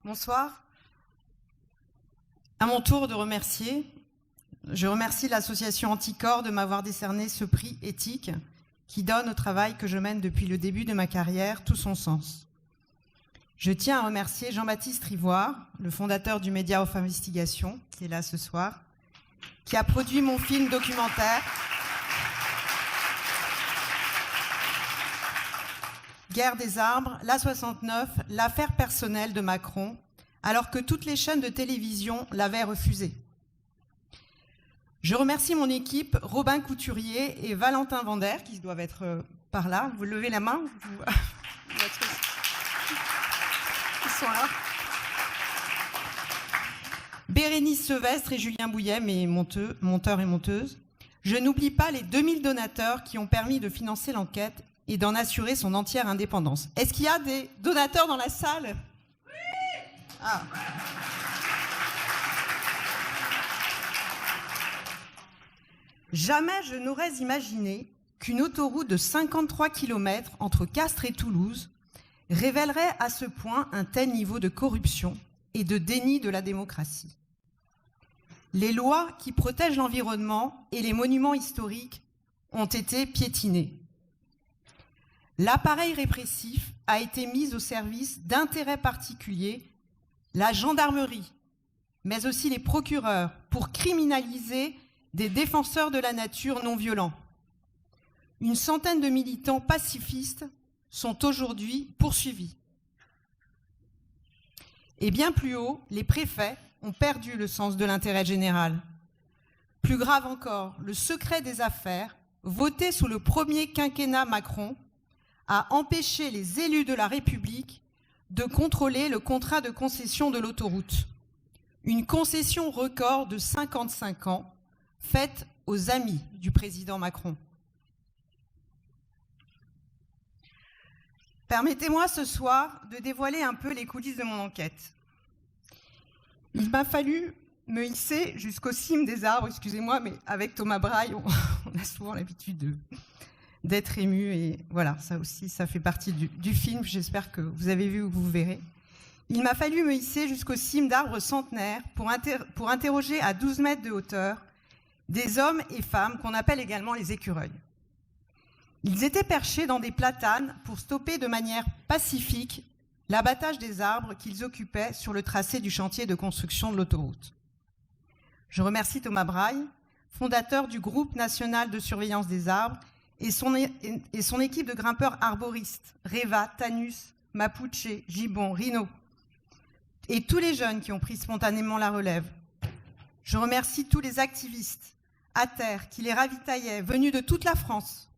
Bonsoir. À mon tour de remercier, je remercie l'association Anticorps de m'avoir décerné ce prix éthique qui donne au travail que je mène depuis le début de ma carrière tout son sens. Je tiens à remercier Jean-Baptiste Rivoire, le fondateur du Média of Investigation, qui est là ce soir, qui a produit mon film documentaire Guerre des arbres, l'A69, l'affaire personnelle de Macron, alors que toutes les chaînes de télévision l'avaient refusé. Je remercie mon équipe, Robin Couturier et Valentin Vander, qui doivent être par là. Vous levez la main. Ils sont là. Bérénice Sevestre et Julien Bouillet, mes monteurs et monteuses. Je n'oublie pas les 2000 donateurs qui ont permis de financer l'enquête et d'en assurer son entière indépendance. Est-ce qu'il y a des donateurs dans la salle? Oui. Ah. Jamais je n'aurais imaginé qu'une autoroute de 53 km entre Castres et Toulouse révélerait à ce point un tel niveau de corruption et de déni de la démocratie. Les lois qui protègent l'environnement et les monuments historiques ont été piétinées. L'appareil répressif a été mis au service d'intérêts particuliers, la gendarmerie, mais aussi les procureurs, pour criminaliser des défenseurs de la nature non violents. Une centaine de militants pacifistes sont aujourd'hui poursuivis. Et bien plus haut, les préfets ont perdu le sens de l'intérêt général. Plus grave encore, le secret des affaires, voté sous le premier quinquennat Macron, a empêché les élus de la République de contrôler le contrat de concession de l'autoroute. Une concession record de 55 ans, faite aux amis du président Macron. Permettez-moi ce soir de dévoiler un peu les coulisses de mon enquête. Il m'a fallu me hisser jusqu'aux cimes des arbres, excusez-moi, mais avec Thomas Braille, on a souvent l'habitude d'être ému, et voilà, ça aussi, ça fait partie du film, j'espère que vous avez vu ou que vous verrez. Il m'a fallu me hisser jusqu'aux cimes d'arbres centenaires pour interroger à 12 mètres de hauteur des hommes et femmes qu'on appelle également les écureuils. Ils étaient perchés dans des platanes pour stopper de manière pacifique l'abattage des arbres qu'ils occupaient sur le tracé du chantier de construction de l'autoroute. Je remercie Thomas Braille, fondateur du groupe national de surveillance des arbres, et son équipe de grimpeurs arboristes, Reva, Tanus, Mapuche, Gibbon, Rhino, et tous les jeunes qui ont pris spontanément la relève. Je remercie tous les activistes à terre qui les ravitaillaient, venus de toute la France,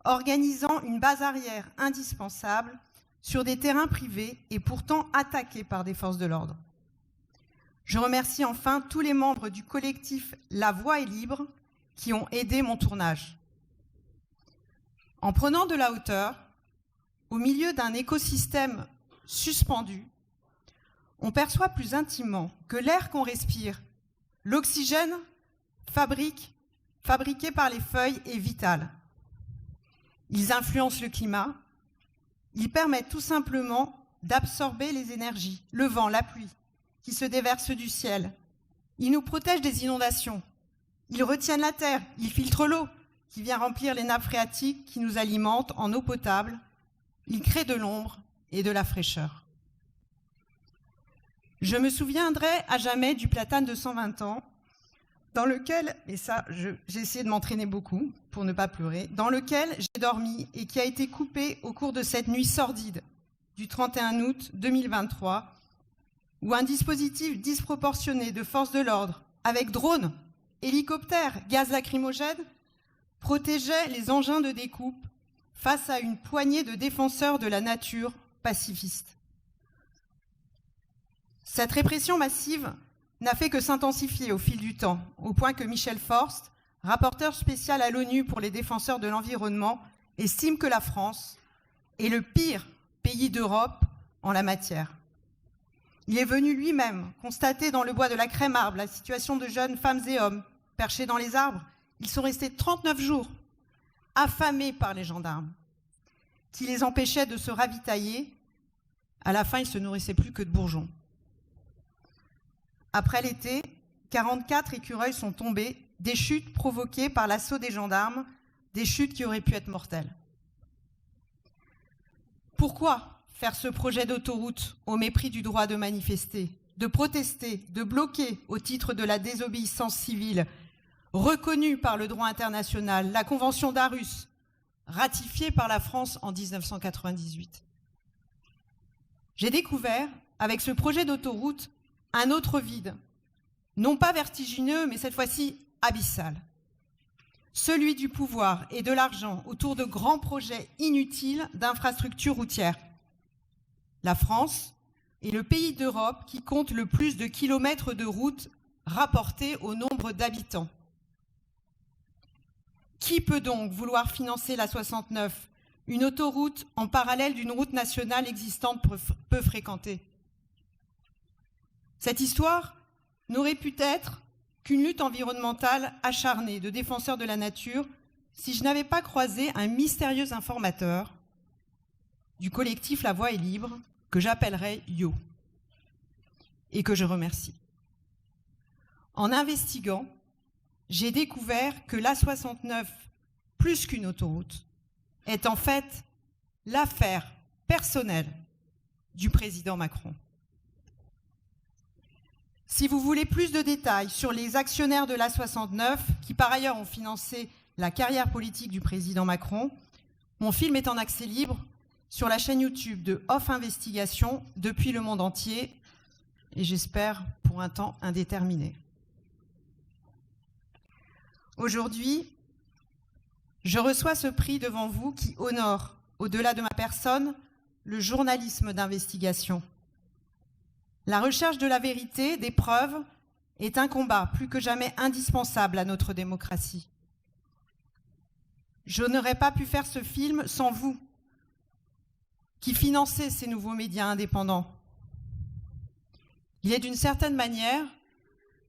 organisant une base arrière indispensable sur des terrains privés et pourtant attaqués par des forces de l'ordre. Je remercie enfin tous les membres du collectif La Voix est libre qui ont aidé mon tournage. En prenant de la hauteur, au milieu d'un écosystème suspendu, on perçoit plus intimement que l'air qu'on respire, l'oxygène fabriqué par les feuilles est vital. Ils influencent le climat, ils permettent tout simplement d'absorber les énergies, le vent, la pluie, qui se déversent du ciel. Ils nous protègent des inondations, ils retiennent la terre, ils filtrent l'eau, qui vient remplir les nappes phréatiques qui nous alimentent en eau potable. Il crée de l'ombre et de la fraîcheur. Je me souviendrai à jamais du platane de 120 ans, dans lequel, et ça, j'ai essayé de m'entraîner beaucoup pour ne pas pleurer, dans lequel j'ai dormi et qui a été coupé au cours de cette nuit sordide du 31 août 2023, où un dispositif disproportionné de forces de l'ordre, avec drones, hélicoptères, gaz lacrymogène, protégeait les engins de découpe face à une poignée de défenseurs de la nature pacifistes. Cette répression massive n'a fait que s'intensifier au fil du temps, au point que Michel Forst, rapporteur spécial à l'ONU pour les défenseurs de l'environnement, estime que la France est le pire pays d'Europe en la matière. Il est venu lui-même constater dans le bois de la Crème-Arbre la situation de jeunes femmes et hommes perchés dans les arbres. Ils sont restés 39 jours, affamés par les gendarmes, qui les empêchaient de se ravitailler. À la fin, ils ne se nourrissaient plus que de bourgeons. Après l'été, 44 écureuils sont tombés, des chutes provoquées par l'assaut des gendarmes, des chutes qui auraient pu être mortelles. Pourquoi faire ce projet d'autoroute au mépris du droit de manifester, de protester, de bloquer au titre de la désobéissance civile, reconnue par le droit international, la Convention d'Aarhus, ratifiée par la France en 1998. J'ai découvert, avec ce projet d'autoroute, un autre vide, non pas vertigineux, mais cette fois-ci abyssal. Celui du pouvoir et de l'argent autour de grands projets inutiles d'infrastructures routières. La France est le pays d'Europe qui compte le plus de kilomètres de routes rapportés au nombre d'habitants. Qui peut donc vouloir financer la 69, une autoroute en parallèle d'une route nationale existante peu fréquentée? Cette histoire n'aurait pu être qu'une lutte environnementale acharnée de défenseurs de la nature si je n'avais pas croisé un mystérieux informateur du collectif La Voix est libre, que j'appellerai Yo, et que je remercie. En investiguant, j'ai découvert que l'A69, plus qu'une autoroute, est en fait l'affaire personnelle du président Macron. Si vous voulez plus de détails sur les actionnaires de l'A69, qui par ailleurs ont financé la carrière politique du président Macron, mon film est en accès libre sur la chaîne YouTube de Off Investigation depuis le monde entier, et j'espère pour un temps indéterminé. Aujourd'hui, je reçois ce prix devant vous qui honore, au-delà de ma personne, le journalisme d'investigation. La recherche de la vérité, des preuves, est un combat plus que jamais indispensable à notre démocratie. Je n'aurais pas pu faire ce film sans vous, qui financez ces nouveaux médias indépendants. Il est d'une certaine manière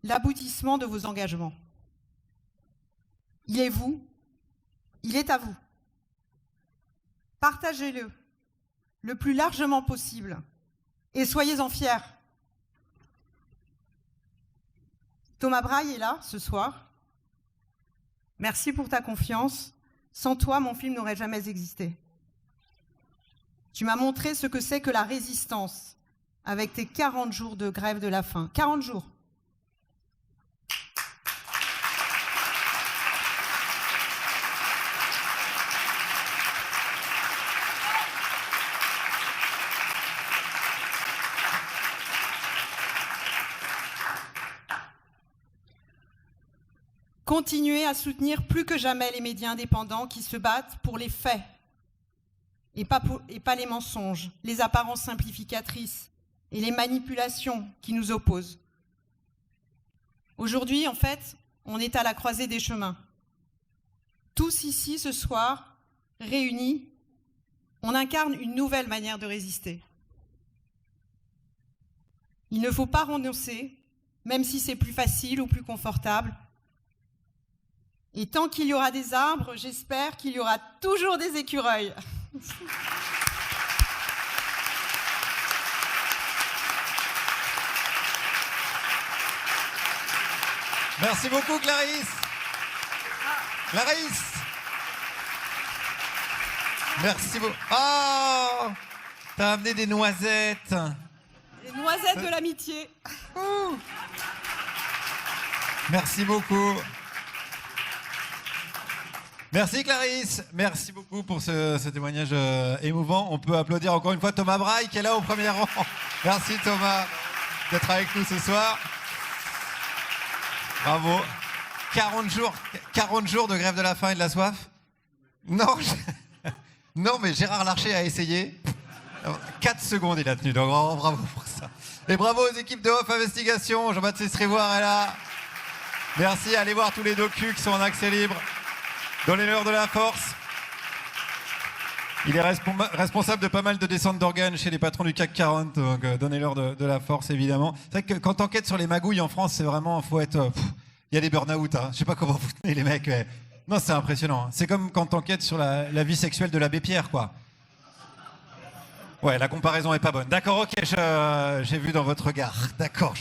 l'aboutissement de vos engagements. Il est vous, il est à vous. Partagez-le le plus largement possible et soyez-en fiers. Thomas Braille est là ce soir. Merci pour ta confiance. Sans toi, mon film n'aurait jamais existé. Tu m'as montré ce que c'est que la résistance avec tes 40 jours de grève de la faim. 40 jours. Continuez à soutenir plus que jamais les médias indépendants qui se battent pour les faits et pas les mensonges, les apparences simplificatrices et les manipulations qui nous opposent. Aujourd'hui, en fait, on est à la croisée des chemins. Tous ici, ce soir, réunis, on incarne une nouvelle manière de résister. Il ne faut pas renoncer, même si c'est plus facile ou plus confortable. Et tant qu'il y aura des arbres, j'espère qu'il y aura toujours des écureuils. Merci beaucoup, Clarisse. Clarisse. Merci beaucoup. Oh, t'as amené des noisettes. Les noisettes de l'amitié. Merci beaucoup. Merci Clarisse, merci beaucoup pour ce témoignage émouvant. On peut applaudir encore une fois Thomas Braille qui est là au premier rang. Merci Thomas d'être avec nous ce soir. Bravo. 40 jours de grève de la faim et de la soif. Non, non mais Gérard Larcher a essayé. 4 secondes il a tenu, donc bravo pour ça. Et bravo aux équipes de Off Investigation, Jean-Baptiste Rivoire est là. Merci, allez voir tous les docus qui sont en accès libre. Donnez-leur de la force. Il est responsable de pas mal de descentes d'organes chez les patrons du CAC 40, donc donnez-leur de la force évidemment. C'est vrai que quand t'enquêtes sur les magouilles en France, c'est vraiment, faut être... Il y a des burn-out, hein. Je sais pas comment vous tenez les mecs, mais... Non, c'est impressionnant. C'est comme quand t'enquêtes sur la vie sexuelle de l'abbé Pierre, quoi. Ouais, la comparaison est pas bonne. D'accord, ok, j'ai vu dans votre regard. D'accord,